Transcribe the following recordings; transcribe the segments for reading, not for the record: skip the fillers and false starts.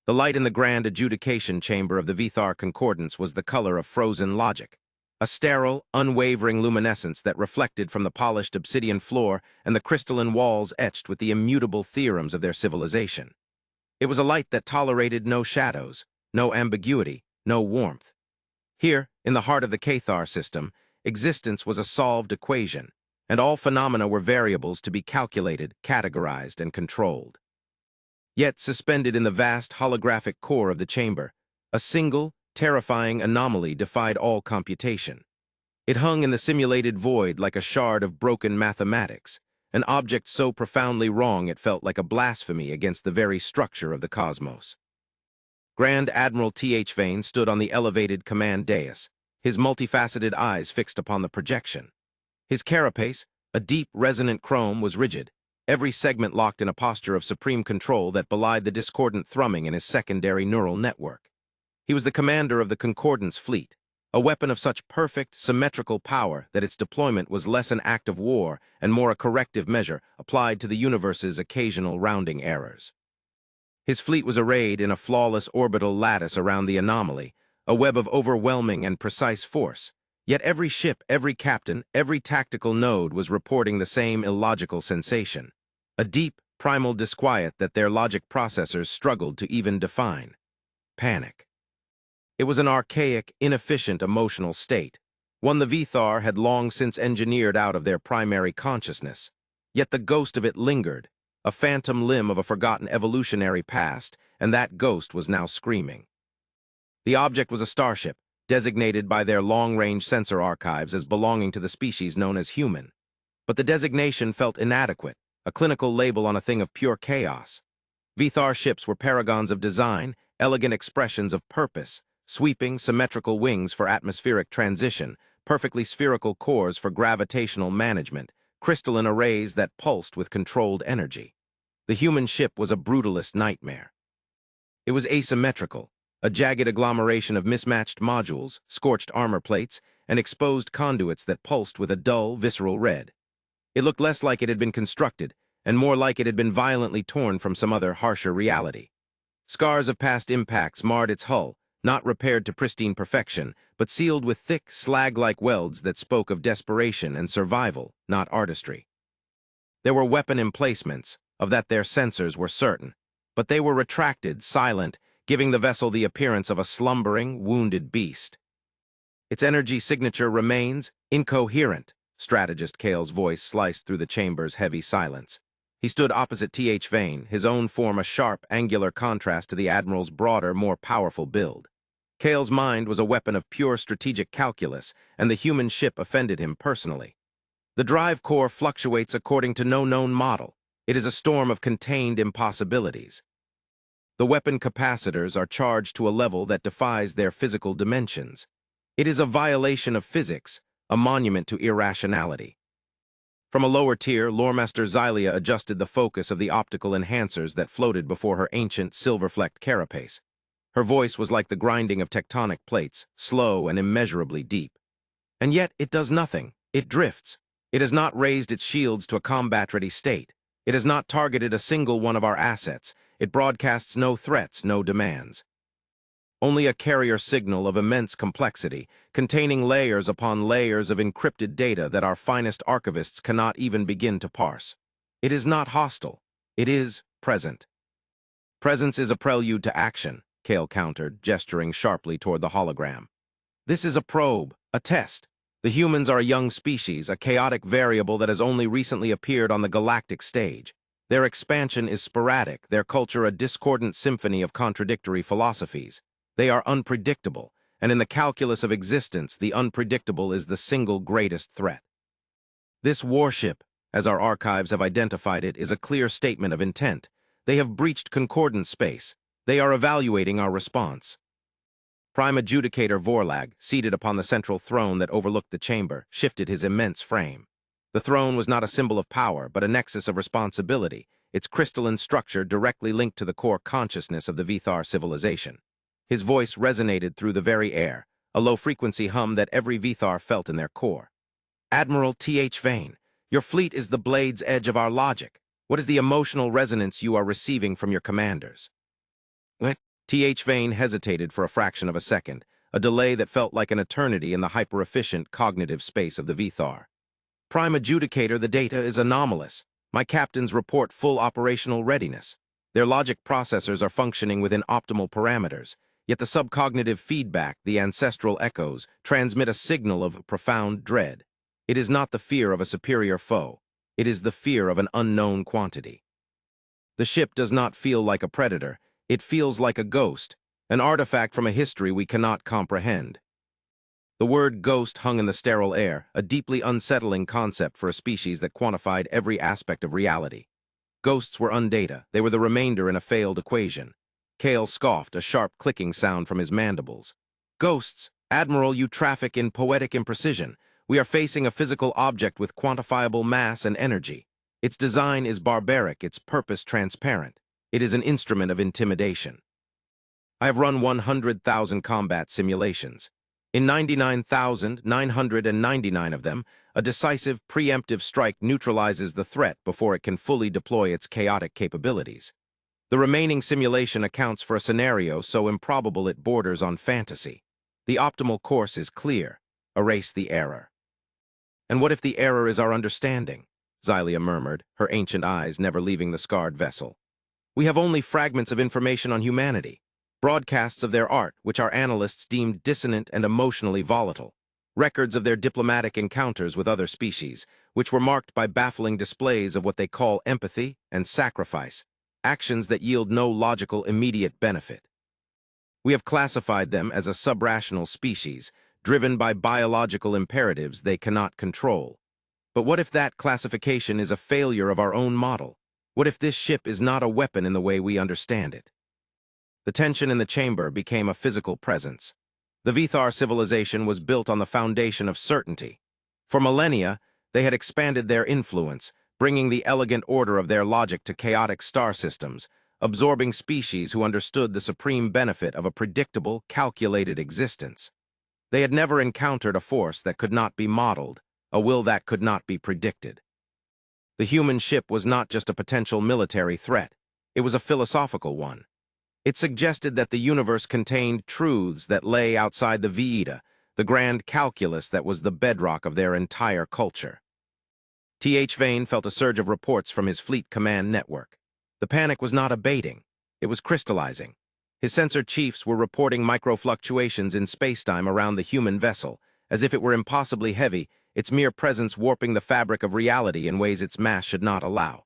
The light in the grand adjudication chamber of the Vithar Concordance was the color of frozen logic, a sterile, unwavering luminescence that reflected from the polished obsidian floor and the crystalline walls etched with the immutable theorems of their civilization. It was a light that tolerated no shadows, no ambiguity, no warmth. Here, in the heart of the Cathar system, existence was a solved equation, and all phenomena were variables to be calculated, categorized, and controlled. Yet, suspended in the vast holographic core of the chamber, a single, terrifying anomaly defied all computation. It hung in the simulated void like a shard of broken mathematics, an object so profoundly wrong it felt like a blasphemy against the very structure of the cosmos. Grand Admiral Th Vane stood on the elevated command dais, his multifaceted eyes fixed upon the projection. His carapace, a deep, resonant chrome, was rigid, every segment locked in a posture of supreme control that belied the discordant thrumming in his secondary neural network. He was the commander of the Concordance fleet, a weapon of such perfect, symmetrical power that its deployment was less an act of war and more a corrective measure applied to the universe's occasional rounding errors. His fleet was arrayed in a flawless orbital lattice around the anomaly, a web of overwhelming and precise force. Yet every ship, every captain, every tactical node was reporting the same illogical sensation, a deep, primal disquiet that their logic processors struggled to even define: panic. It was an archaic, inefficient emotional state, one the Vithar had long since engineered out of their primary consciousness. Yet the ghost of it lingered, a phantom limb of a forgotten evolutionary past, and that ghost was now screaming. The object was a starship, designated by their long-range sensor archives as belonging to the species known as human. But the designation felt inadequate, a clinical label on a thing of pure chaos. Vithar ships were paragons of design, elegant expressions of purpose, sweeping, symmetrical wings for atmospheric transition, perfectly spherical cores for gravitational management, crystalline arrays that pulsed with controlled energy. The human ship was a brutalist nightmare. It was asymmetrical, a jagged agglomeration of mismatched modules, scorched armor plates, and exposed conduits that pulsed with a dull, visceral red. It looked less like it had been constructed, and more like it had been violently torn from some other, harsher reality. Scars of past impacts marred its hull, not repaired to pristine perfection, but sealed with thick, slag-like welds that spoke of desperation and survival, not artistry. There were weapon emplacements, of that their sensors were certain, but they were retracted, silent, giving the vessel the appearance of a slumbering, wounded beast. Its energy signature remains incoherent, strategist Kale's voice sliced through the chamber's heavy silence. He stood opposite Th Vane, his own form a sharp, angular contrast to the Admiral's broader, more powerful build. Kale's mind was a weapon of pure strategic calculus, and the human ship offended him personally. The drive core fluctuates according to no known model. It is a storm of contained impossibilities. The weapon capacitors are charged to a level that defies their physical dimensions. It is a violation of physics, a monument to irrationality. From a lower tier, Loremaster Xylia adjusted the focus of the optical enhancers that floated before her ancient, silver-flecked carapace. Her voice was like the grinding of tectonic plates, slow and immeasurably deep. And yet it does nothing. It drifts. It has not raised its shields to a combat-ready state. It has not targeted a single one of our assets. It broadcasts no threats, no demands. Only a carrier signal of immense complexity, containing layers upon layers of encrypted data that our finest archivists cannot even begin to parse. It is not hostile. It is present. Presence is a prelude to action, Kale countered, gesturing sharply toward the hologram. This is a probe, a test. The humans are a young species, a chaotic variable that has only recently appeared on the galactic stage. Their expansion is sporadic, their culture a discordant symphony of contradictory philosophies. They are unpredictable, and in the calculus of existence, the unpredictable is the single greatest threat. This warship, as our archives have identified it, is a clear statement of intent. They have breached concordant space. They are evaluating our response. Prime Adjudicator Vorlag, seated upon the central throne that overlooked the chamber, shifted his immense frame. The throne was not a symbol of power, but a nexus of responsibility, its crystalline structure directly linked to the core consciousness of the Vithar civilization. His voice resonated through the very air, a low-frequency hum that every Vithar felt in their core. Admiral Th Vane, your fleet is the blade's edge of our logic. What is the emotional resonance you are receiving from your commanders? Vane hesitated for a fraction of a second, a delay that felt like an eternity in the hyper-efficient cognitive space of the Vithar. Prime Adjudicator, the data is anomalous. My captains report full operational readiness. Their logic processors are functioning within optimal parameters, yet the subcognitive feedback, the ancestral echoes, transmit a signal of profound dread. It is not the fear of a superior foe. It is the fear of an unknown quantity. The ship does not feel like a predator. It feels like a ghost, an artifact from a history we cannot comprehend. The word ghost hung in the sterile air, a deeply unsettling concept for a species that quantified every aspect of reality. Ghosts were undata. They were the remainder in a failed equation. Kale scoffed, a sharp clicking sound from his mandibles. Ghosts, Admiral, you traffic in poetic imprecision. We are facing a physical object with quantifiable mass and energy. Its design is barbaric, its purpose transparent. It is an instrument of intimidation. I have run 100,000 combat simulations. In 99,999 of them, a decisive, preemptive strike neutralizes the threat before it can fully deploy its chaotic capabilities. The remaining simulation accounts for a scenario so improbable it borders on fantasy. The optimal course is clear. Erase the error. And what if the error is our understanding? Xylia murmured, her ancient eyes never leaving the scarred vessel. We have only fragments of information on humanity. Broadcasts of their art, which our analysts deemed dissonant and emotionally volatile. Records of their diplomatic encounters with other species, which were marked by baffling displays of what they call empathy and sacrifice, actions that yield no logical immediate benefit. We have classified them as a subrational species, driven by biological imperatives they cannot control. But what if that classification is a failure of our own model? What if this ship is not a weapon in the way we understand it? The tension in the chamber became a physical presence. The Vithar civilization was built on the foundation of certainty. For millennia, they had expanded their influence, bringing the elegant order of their logic to chaotic star systems, absorbing species who understood the supreme benefit of a predictable, calculated existence. They had never encountered a force that could not be modeled, a will that could not be predicted. The human ship was not just a potential military threat. It was a philosophical one. It suggested that the universe contained truths that lay outside the Vita, the grand calculus that was the bedrock of their entire culture. Vane felt a surge of reports from his fleet command network. The panic was not abating. It was crystallizing. His sensor chiefs were reporting microfluctuations in spacetime around the human vessel, as if it were impossibly heavy, its mere presence warping the fabric of reality in ways its mass should not allow.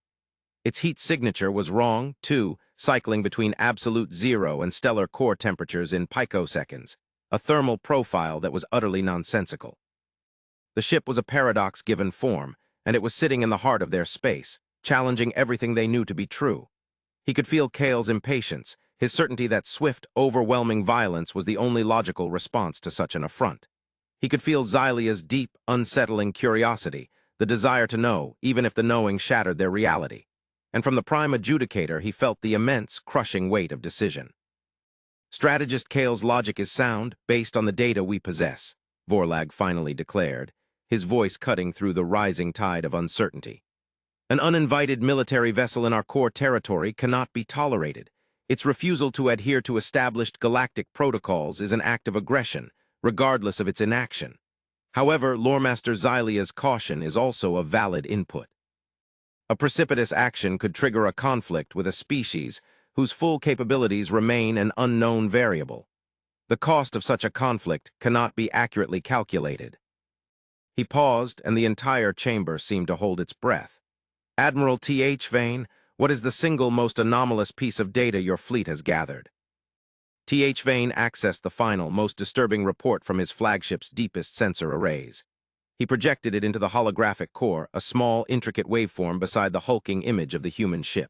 Its heat signature was wrong, too, cycling between absolute zero and stellar core temperatures in picoseconds, a thermal profile that was utterly nonsensical. The ship was a paradox given form, and it was sitting in the heart of their space, challenging everything they knew to be true. He could feel Kale's impatience, his certainty that swift, overwhelming violence was the only logical response to such an affront. He could feel Xylia's deep, unsettling curiosity, the desire to know, even if the knowing shattered their reality. And from the Prime Adjudicator he felt the immense, crushing weight of decision. Strategist Kale's logic is sound, based on the data we possess, Vorlag finally declared, his voice cutting through the rising tide of uncertainty. An uninvited military vessel in our core territory cannot be tolerated. Its refusal to adhere to established galactic protocols is an act of aggression, regardless of its inaction. However, Loremaster Xylia's caution is also a valid input. A precipitous action could trigger a conflict with a species whose full capabilities remain an unknown variable. The cost of such a conflict cannot be accurately calculated. He paused, and the entire chamber seemed to hold its breath. Admiral Vane, what is the single most anomalous piece of data your fleet has gathered? Vane accessed the final, most disturbing report from his flagship's deepest sensor arrays. He projected it into the holographic core, a small, intricate waveform beside the hulking image of the human ship.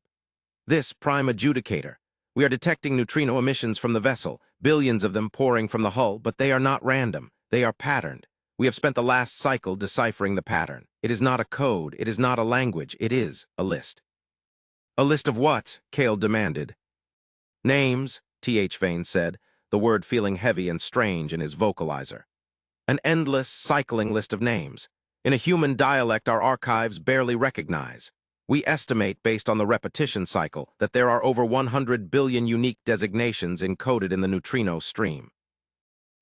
This, Prime Adjudicator. We are detecting neutrino emissions from the vessel, billions of them pouring from the hull, but they are not random. They are patterned. We have spent the last cycle deciphering the pattern. It is not a code, it is not a language, it is a list. A list of what? Kale demanded. Names, Vane said, the word feeling heavy and strange in his vocalizer. An endless, cycling list of names. In a human dialect our archives barely recognize. We estimate, based on the repetition cycle, that there are over 100 billion unique designations encoded in the neutrino stream.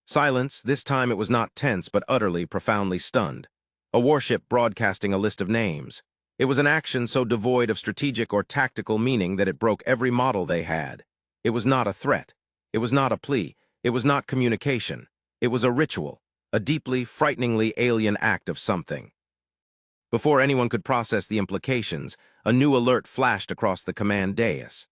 Silence, this time it was not tense but utterly, profoundly stunned. A warship broadcasting a list of names. It was an action so devoid of strategic or tactical meaning that it broke every model they had. It was not a threat. It was not a plea. It was not communication. It was a ritual, a deeply, frighteningly alien act of something. Before anyone could process the implications, a new alert flashed across the command dais.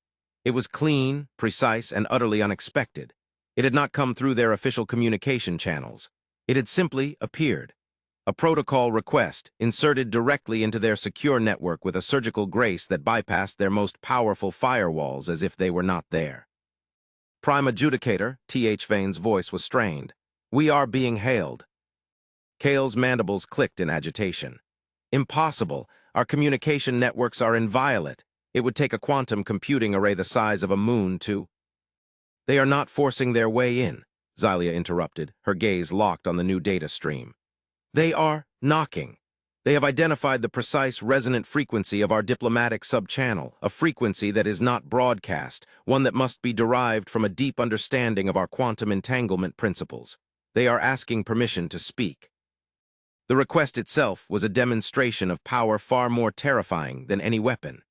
It was clean, precise, and utterly unexpected. It had not come through their official communication channels. It had simply appeared. A protocol request inserted directly into their secure network with a surgical grace that bypassed their most powerful firewalls as if they were not there. Prime Adjudicator, T.H. Vane's voice was strained. We are being hailed. Kale's mandibles clicked in agitation. Impossible. Our communication networks are inviolate. It would take a quantum computing array the size of a moon to... They are not forcing their way in, Xylia interrupted, her gaze locked on the new data stream. They are knocking. They have identified the precise resonant frequency of our diplomatic subchannel, a frequency that is not broadcast, one that must be derived from a deep understanding of our quantum entanglement principles. They are asking permission to speak. The request itself was a demonstration of power far more terrifying than any weapon.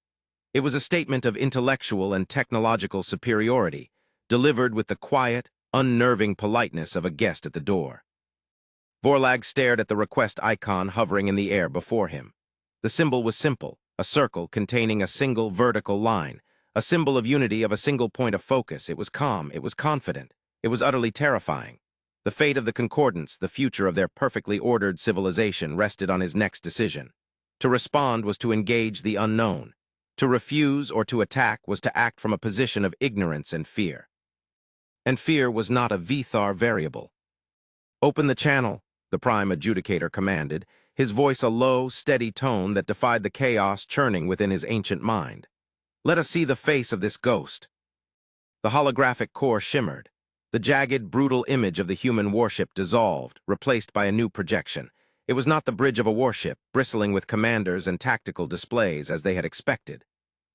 It was a statement of intellectual and technological superiority, delivered with the quiet, unnerving politeness of a guest at the door. Vorlag stared at the request icon hovering in the air before him. The symbol was simple, a circle containing a single vertical line, a symbol of unity of a single point of focus. It was calm, it was confident, it was utterly terrifying. The fate of the Concordance, the future of their perfectly ordered civilization, rested on his next decision. To respond was to engage the unknown. To refuse or to attack was to act from a position of ignorance and fear. And fear was not a Vithar variable. Open the channel, the Prime Adjudicator commanded, his voice a low, steady tone that defied the chaos churning within his ancient mind. Let us see the face of this ghost. The holographic core shimmered. The jagged, brutal image of the human warship dissolved, replaced by a new projection. It was not the bridge of a warship, bristling with commanders and tactical displays as they had expected.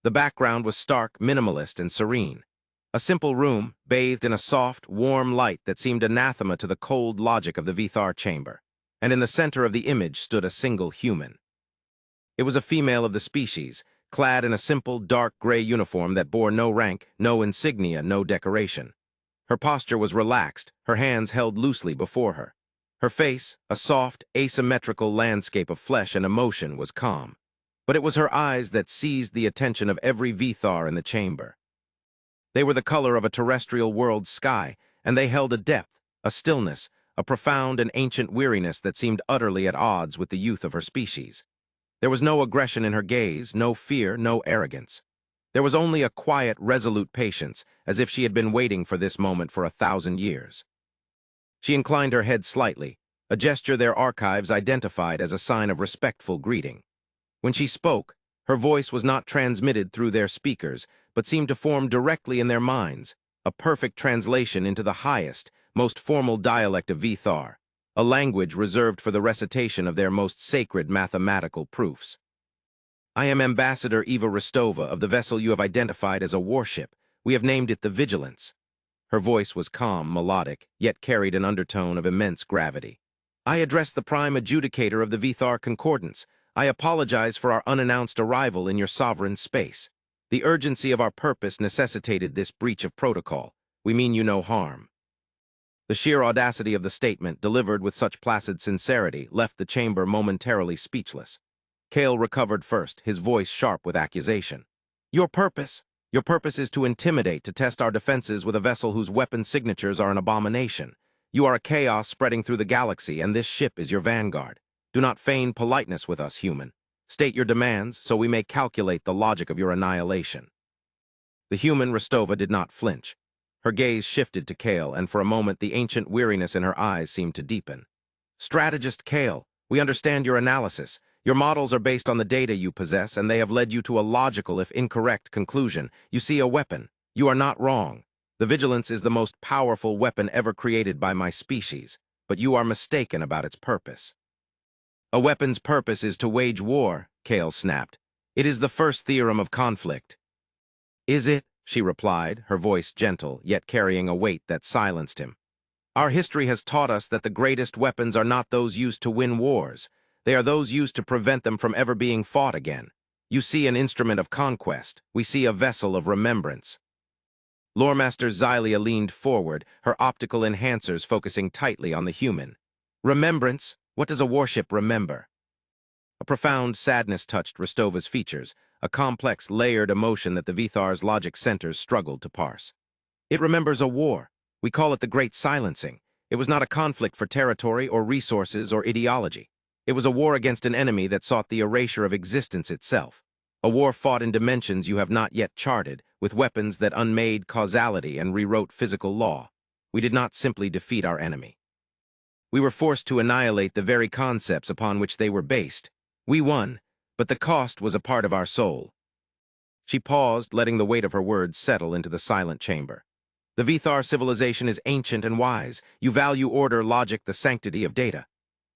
The background was stark, minimalist, and serene. A simple room, bathed in a soft, warm light that seemed anathema to the cold logic of the Vithar chamber. And in the center of the image stood a single human. It was a female of the species, clad in a simple, dark gray uniform that bore no rank, no insignia, no decoration. Her posture was relaxed, her hands held loosely before her. Her face, a soft, asymmetrical landscape of flesh and emotion, was calm. But it was her eyes that seized the attention of every Vithar in the chamber. They were the color of a terrestrial world's sky, and they held a depth, a stillness, a profound and ancient weariness that seemed utterly at odds with the youth of her species. There was no aggression in her gaze, no fear, no arrogance. There was only a quiet, resolute patience, as if she had been waiting for this moment for 1,000 years. She inclined her head slightly, a gesture their archives identified as a sign of respectful greeting. When she spoke, her voice was not transmitted through their speakers, but seemed to form directly in their minds, a perfect translation into the highest, most formal dialect of Vithar, a language reserved for the recitation of their most sacred mathematical proofs. I am Ambassador Eva Rostova of the vessel you have identified as a warship. We have named it the Vigilance. Her voice was calm, melodic, yet carried an undertone of immense gravity. I address the Prime Adjudicator of the Vithar Concordance. I apologize for our unannounced arrival in your sovereign space. The urgency of our purpose necessitated this breach of protocol. We mean you no harm. The sheer audacity of the statement, delivered with such placid sincerity, left the chamber momentarily speechless. Kale recovered first, his voice sharp with accusation. Your purpose is to intimidate, to test our defenses with a vessel whose weapon signatures are an abomination. You are a chaos spreading through the galaxy, and this ship is your vanguard. Do not feign politeness with us, human. State your demands, so we may calculate the logic of your annihilation. The human Rostova did not flinch. Her gaze shifted to Kale, and for a moment the ancient weariness in her eyes seemed to deepen. Strategist Kale, we understand your analysis. Your models are based on the data you possess, and they have led you to a logical, if incorrect, conclusion. You see a weapon. You are not wrong. The Vigilance is the most powerful weapon ever created by my species, but you are mistaken about its purpose. A weapon's purpose is to wage war, Kale snapped. It is the first theorem of conflict. Is it? She replied, her voice gentle, yet carrying a weight that silenced him. Our history has taught us that the greatest weapons are not those used to win wars. They are those used to prevent them from ever being fought again. You see an instrument of conquest. We see a vessel of remembrance. Loremaster Xylia leaned forward, her optical enhancers focusing tightly on the human. Remembrance? What does a warship remember? A profound sadness touched Rostova's features, a complex, layered emotion that the Vithar's logic centers struggled to parse. It remembers a war. We call it the Great Silencing. It was not a conflict for territory or resources or ideology. It was a war against an enemy that sought the erasure of existence itself. A war fought in dimensions you have not yet charted, with weapons that unmade causality and rewrote physical law. We did not simply defeat our enemy. We were forced to annihilate the very concepts upon which they were based. We won, but the cost was a part of our soul. She paused, letting the weight of her words settle into the silent chamber. The Vithar civilization is ancient and wise. You value order, logic, the sanctity of data.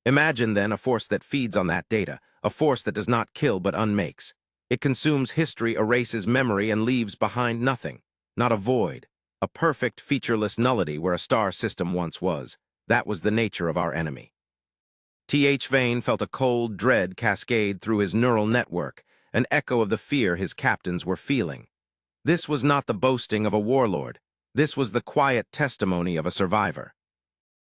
Imagine, then, a force that feeds on that data, a force that does not kill but unmakes. It consumes history, erases memory, and leaves behind nothing. Not a void. A perfect, featureless nullity where a star system once was. That was the nature of our enemy. T.H. Vane felt a cold dread cascade through his neural network, an echo of the fear his captains were feeling. This was not the boasting of a warlord. This was the quiet testimony of a survivor.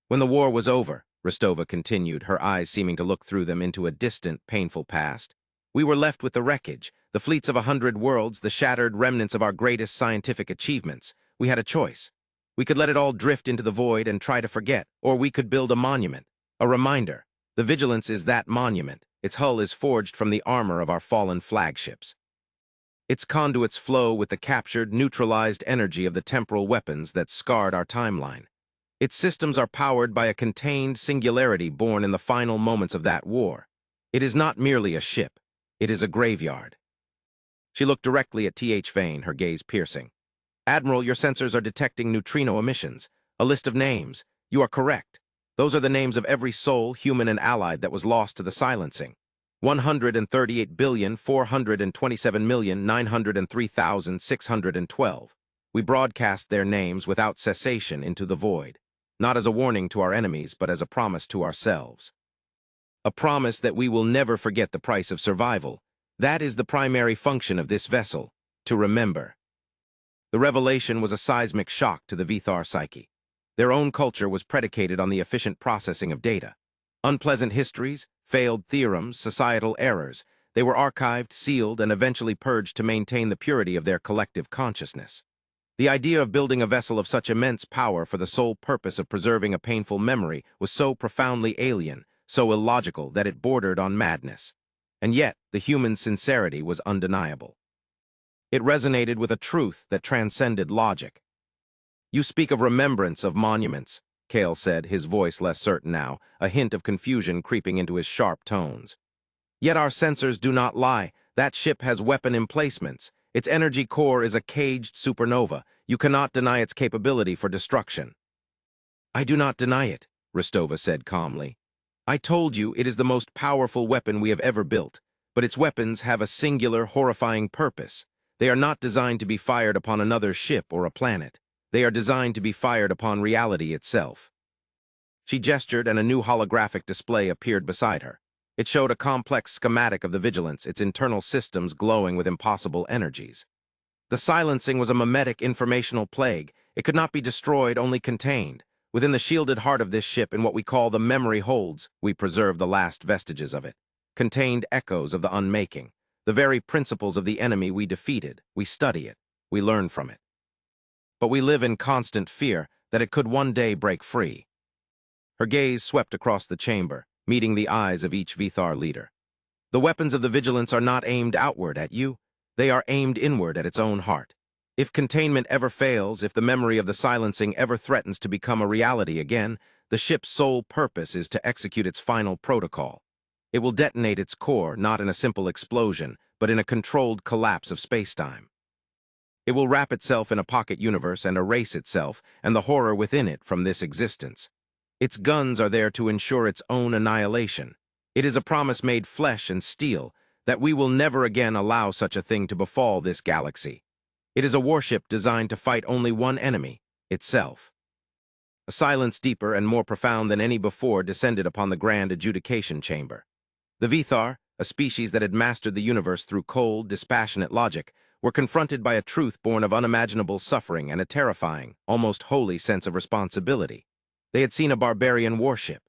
When the war was over, Rostova continued, her eyes seeming to look through them into a distant, painful past, we were left with the wreckage, the fleets of 100 worlds, the shattered remnants of our greatest scientific achievements. We had a choice. We could let it all drift into the void and try to forget, or we could build a monument, a reminder. The Vigilance is that monument. Its hull is forged from the armor of our fallen flagships. Its conduits flow with the captured, neutralized energy of the temporal weapons that scarred our timeline. Its systems are powered by a contained singularity born in the final moments of that war. It is not merely a ship. It is a graveyard. She looked directly at T.H. Vane, her gaze piercing. Admiral, your sensors are detecting neutrino emissions. A list of names. You are correct. Those are the names of every soul, human and allied, that was lost to the silencing. 138,427,903,612. We broadcast their names without cessation into the void, not as a warning to our enemies, but as a promise to ourselves. A promise that we will never forget the price of survival. That is the primary function of this vessel, to remember. The revelation was a seismic shock to the Vithar psyche. Their own culture was predicated on the efficient processing of data. Unpleasant histories, failed theorems, societal errors, they were archived, sealed, and eventually purged to maintain the purity of their collective consciousness. The idea of building a vessel of such immense power for the sole purpose of preserving a painful memory was so profoundly alien, so illogical, that it bordered on madness. And yet, the human sincerity was undeniable. It resonated with a truth that transcended logic. You speak of remembrance, of monuments, Cale said, his voice less certain now, a hint of confusion creeping into his sharp tones. Yet our sensors do not lie. That ship has weapon emplacements. Its energy core is a caged supernova. You cannot deny its capability for destruction. I do not deny it, Rostova said calmly. I told you it is the most powerful weapon we have ever built, but its weapons have a singular, horrifying purpose. They are not designed to be fired upon another ship or a planet. They are designed to be fired upon reality itself. She gestured, and a new holographic display appeared beside her. It showed a complex schematic of the Vigilance, its internal systems glowing with impossible energies. The silencing was a mimetic informational plague. It could not be destroyed, only contained. Within the shielded heart of this ship, in what we call the memory holds, we preserve the last vestiges of it. Contained echoes of the unmaking. The very principles of the enemy we defeated. We study it. We learn from it. But we live in constant fear that it could one day break free. Her gaze swept across the chamber, meeting the eyes of each Vithar leader. The weapons of the Vigilance are not aimed outward at you. They are aimed inward at its own heart. If containment ever fails, if the memory of the silencing ever threatens to become a reality again, the ship's sole purpose is to execute its final protocol. It will detonate its core, not in a simple explosion, but in a controlled collapse of spacetime. It will wrap itself in a pocket universe and erase itself and the horror within it from this existence. Its guns are there to ensure its own annihilation. It is a promise made flesh and steel, that we will never again allow such a thing to befall this galaxy. It is a warship designed to fight only one enemy, itself. A silence deeper and more profound than any before descended upon the grand adjudication chamber. The Vithar, a species that had mastered the universe through cold, dispassionate logic, were confronted by a truth born of unimaginable suffering and a terrifying, almost holy sense of responsibility. They had seen a barbarian warship.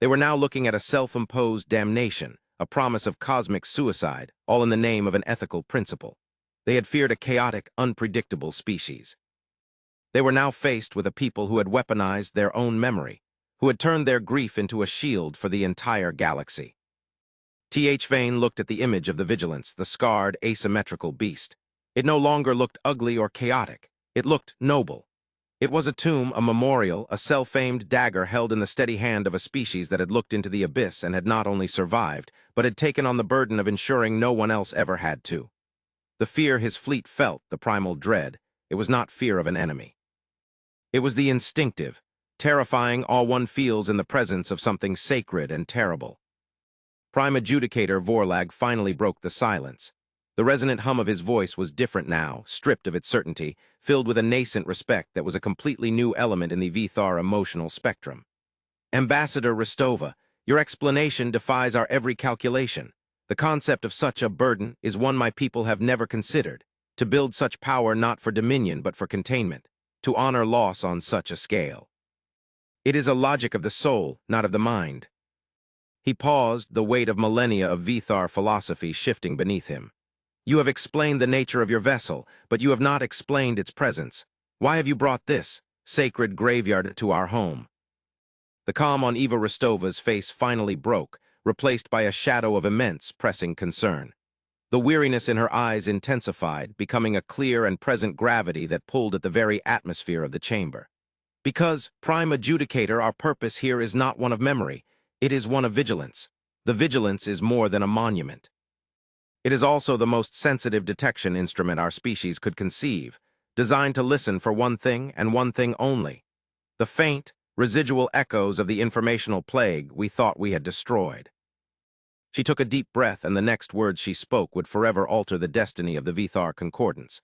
They were now looking at a self-imposed damnation, a promise of cosmic suicide, all in the name of an ethical principle. They had feared a chaotic, unpredictable species. They were now faced with a people who had weaponized their own memory, who had turned their grief into a shield for the entire galaxy. T.H. Vane looked at the image of the Vigilance, the scarred, asymmetrical beast. It no longer looked ugly or chaotic. It looked noble. It was a tomb, a memorial, a self-aimed dagger held in the steady hand of a species that had looked into the abyss and had not only survived, but had taken on the burden of ensuring no one else ever had to. The fear his fleet felt, the primal dread, it was not fear of an enemy. It was the instinctive, terrifying awe one feels in the presence of something sacred and terrible. Prime Adjudicator Vorlag finally broke the silence. The resonant hum of his voice was different now, stripped of its certainty, filled with a nascent respect that was a completely new element in the Vithar emotional spectrum. Ambassador Rostova, your explanation defies our every calculation. The concept of such a burden is one my people have never considered, to build such power not for dominion but for containment, to honor loss on such a scale. It is a logic of the soul, not of the mind. He paused, the weight of millennia of Vithar philosophy shifting beneath him. You have explained the nature of your vessel, but you have not explained its presence. Why have you brought this sacred graveyard to our home? The calm on Eva Rostova's face finally broke, replaced by a shadow of immense, pressing concern. The weariness in her eyes intensified, becoming a clear and present gravity that pulled at the very atmosphere of the chamber. Because, Prime Adjudicator, our purpose here is not one of memory, it is one of vigilance. The vigilance is more than a monument. It is also the most sensitive detection instrument our species could conceive, designed to listen for one thing and one thing only: the faint, residual echoes of the informational plague we thought we had destroyed. She took a deep breath, and the next words she spoke would forever alter the destiny of the Vithar Concordance.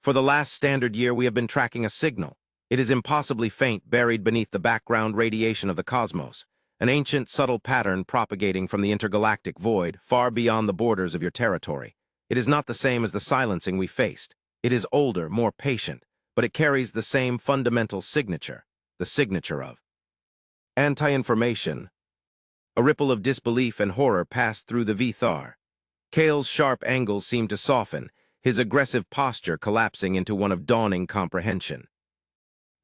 For the last standard year we have been tracking a signal. It is impossibly faint, buried beneath the background radiation of the cosmos, an ancient, subtle pattern propagating from the intergalactic void, far beyond the borders of your territory. It is not the same as the silencing we faced. It is older, more patient, but it carries the same fundamental signature, the signature of anti-information. A ripple of disbelief and horror passed through the Vithar. Kale's sharp angles seemed to soften, his aggressive posture collapsing into one of dawning comprehension.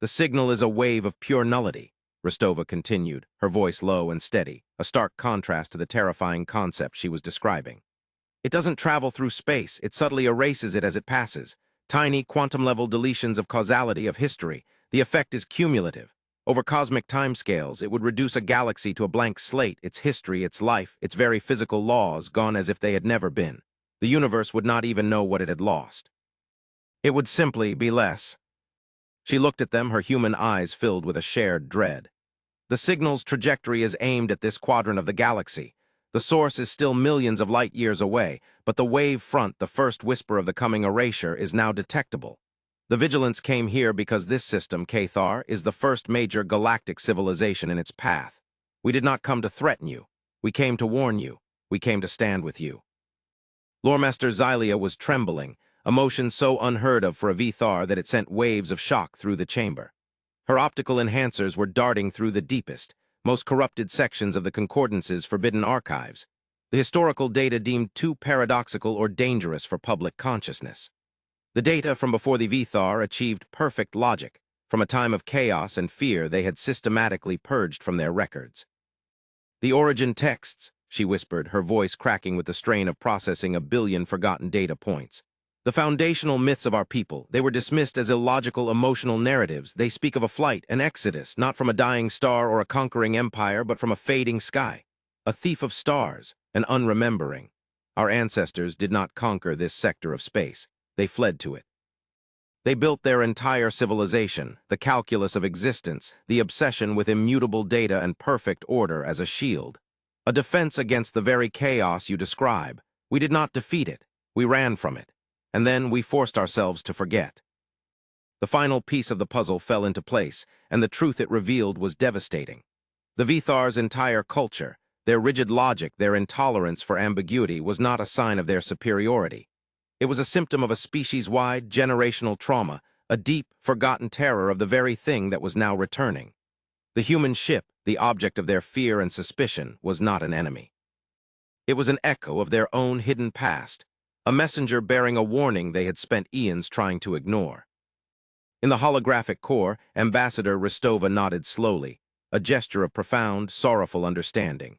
The signal is a wave of pure nullity, Rostova continued, her voice low and steady, a stark contrast to the terrifying concept she was describing. It doesn't travel through space, it subtly erases it as it passes. Tiny, quantum-level deletions of causality, of history. The effect is cumulative. Over cosmic timescales, it would reduce a galaxy to a blank slate, its history, its life, its very physical laws gone as if they had never been. The universe would not even know what it had lost. It would simply be less. She looked at them, her human eyes filled with a shared dread. The signal's trajectory is aimed at this quadrant of the galaxy. The source is still millions of light years away, but the wave front, the first whisper of the coming erasure, is now detectable. The Vigilance came here because this system, Cathar, is the first major galactic civilization in its path. We did not come to threaten you. We came to warn you. We came to stand with you. Loremaster Xylia was trembling, emotion so unheard of for a Vithar that it sent waves of shock through the chamber. Her optical enhancers were darting through the deepest, most corrupted sections of the Concordance's forbidden archives, the historical data deemed too paradoxical or dangerous for public consciousness. The data from before the Vithar achieved perfect logic, from a time of chaos and fear they had systematically purged from their records. The origin texts, she whispered, her voice cracking with the strain of processing a billion forgotten data points. The foundational myths of our people, they were dismissed as illogical emotional narratives. They speak of a flight, an exodus, not from a dying star or a conquering empire, but from a fading sky. A thief of stars, an unremembering. Our ancestors did not conquer this sector of space. They fled to it. They built their entire civilization, the calculus of existence, the obsession with immutable data and perfect order as a shield. A defense against the very chaos you describe. We did not defeat it. We ran from it. And then we forced ourselves to forget. The final piece of the puzzle fell into place, and the truth it revealed was devastating. The Vithar's entire culture, their rigid logic, their intolerance for ambiguity, was not a sign of their superiority. It was a symptom of a species-wide, generational trauma, a deep, forgotten terror of the very thing that was now returning. The human ship, the object of their fear and suspicion, was not an enemy. It was an echo of their own hidden past, a messenger bearing a warning they had spent eons trying to ignore. In the holographic core, Ambassador Rostova nodded slowly, a gesture of profound, sorrowful understanding.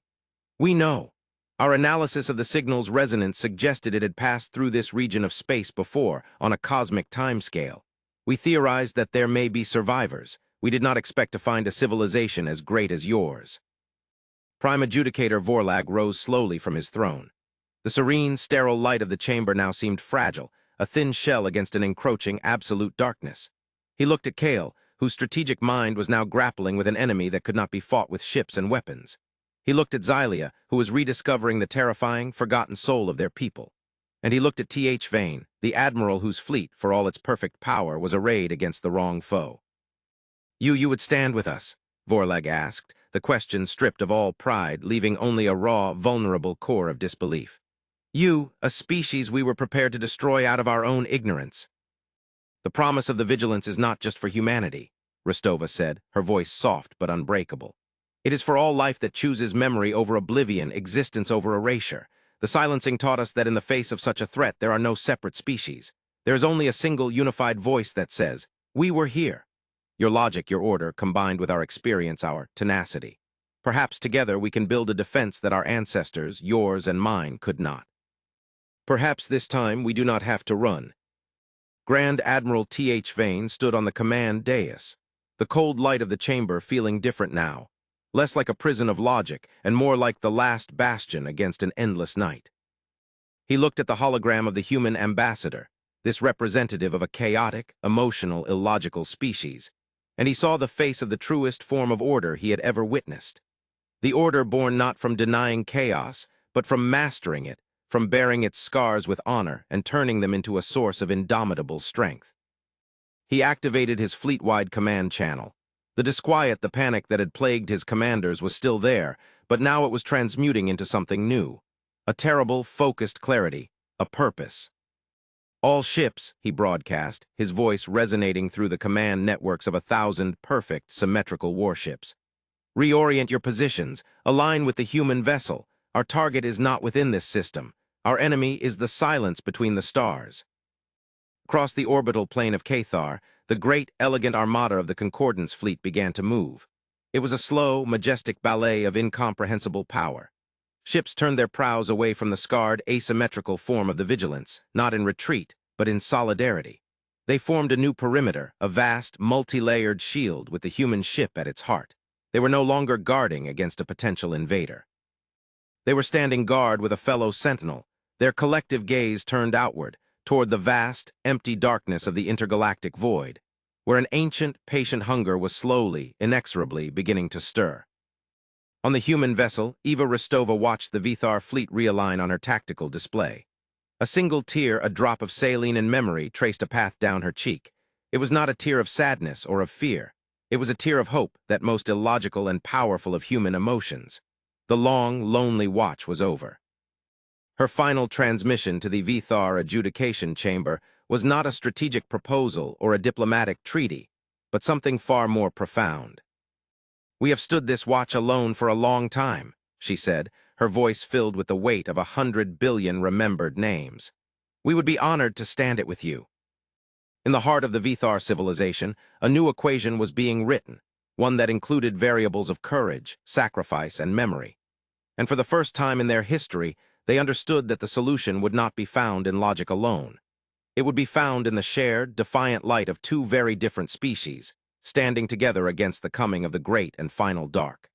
We know. Our analysis of the signal's resonance suggested it had passed through this region of space before, on a cosmic timescale. We theorized that there may be survivors. We did not expect to find a civilization as great as yours. Prime Adjudicator Vorlag rose slowly from his throne. The serene, sterile light of the chamber now seemed fragile, a thin shell against an encroaching, absolute darkness. He looked at Kale, whose strategic mind was now grappling with an enemy that could not be fought with ships and weapons. He looked at Xylia, who was rediscovering the terrifying, forgotten soul of their people. And he looked at T.H. Vane, the admiral whose fleet, for all its perfect power, was arrayed against the wrong foe. You would stand with us?" Vorlag asked, the question stripped of all pride, leaving only a raw, vulnerable core of disbelief. "You, a species we were prepared to destroy out of our own ignorance." "The promise of the vigilance is not just for humanity," Rostova said, her voice soft but unbreakable. "It is for all life that chooses memory over oblivion, existence over erasure. The silencing taught us that in the face of such a threat there are no separate species. There is only a single unified voice that says, 'We were here.' Your logic, your order, combined with our experience, our tenacity. Perhaps together we can build a defense that our ancestors, yours and mine, could not. Perhaps this time we do not have to run." Grand Admiral T.H. Vane stood on the command dais, the cold light of the chamber feeling different now, less like a prison of logic and more like the last bastion against an endless night. He looked at the hologram of the human ambassador, this representative of a chaotic, emotional, illogical species, and he saw the face of the truest form of order he had ever witnessed. The order born not from denying chaos, but from mastering it, from bearing its scars with honor and turning them into a source of indomitable strength. He activated his fleet-wide command channel. The disquiet, the panic that had plagued his commanders was still there, but now it was transmuting into something new. A terrible, focused clarity, a purpose. "All ships," he broadcast, his voice resonating through the command networks of 1,000 perfect, symmetrical warships. "Reorient your positions, align with the human vessel. Our target is not within this system. Our enemy is the silence between the stars." Across the orbital plane of Cathar, the great, elegant armada of the Concordance fleet began to move. It was a slow, majestic ballet of incomprehensible power. Ships turned their prows away from the scarred, asymmetrical form of the Vigilance, not in retreat, but in solidarity. They formed a new perimeter, a vast, multi-layered shield with the human ship at its heart. They were no longer guarding against a potential invader. They were standing guard with a fellow sentinel, their collective gaze turned outward, toward the vast, empty darkness of the intergalactic void, where an ancient, patient hunger was slowly, inexorably beginning to stir. On the human vessel, Eva Rostova watched the Vithar fleet realign on her tactical display. A single tear, a drop of saline in memory, traced a path down her cheek. It was not a tear of sadness or of fear. It was a tear of hope, that most illogical and powerful of human emotions. The long, lonely watch was over. Her final transmission to the Vithar adjudication chamber was not a strategic proposal or a diplomatic treaty, but something far more profound. "We have stood this watch alone for a long time," she said, her voice filled with the weight of 100 billion remembered names. "We would be honored to stand it with you." In the heart of the Vithar civilization, a new equation was being written, one that included variables of courage, sacrifice, and memory. And for the first time in their history, they understood that the solution would not be found in logic alone. It would be found in the shared, defiant light of two very different species, standing together against the coming of the great and final dark.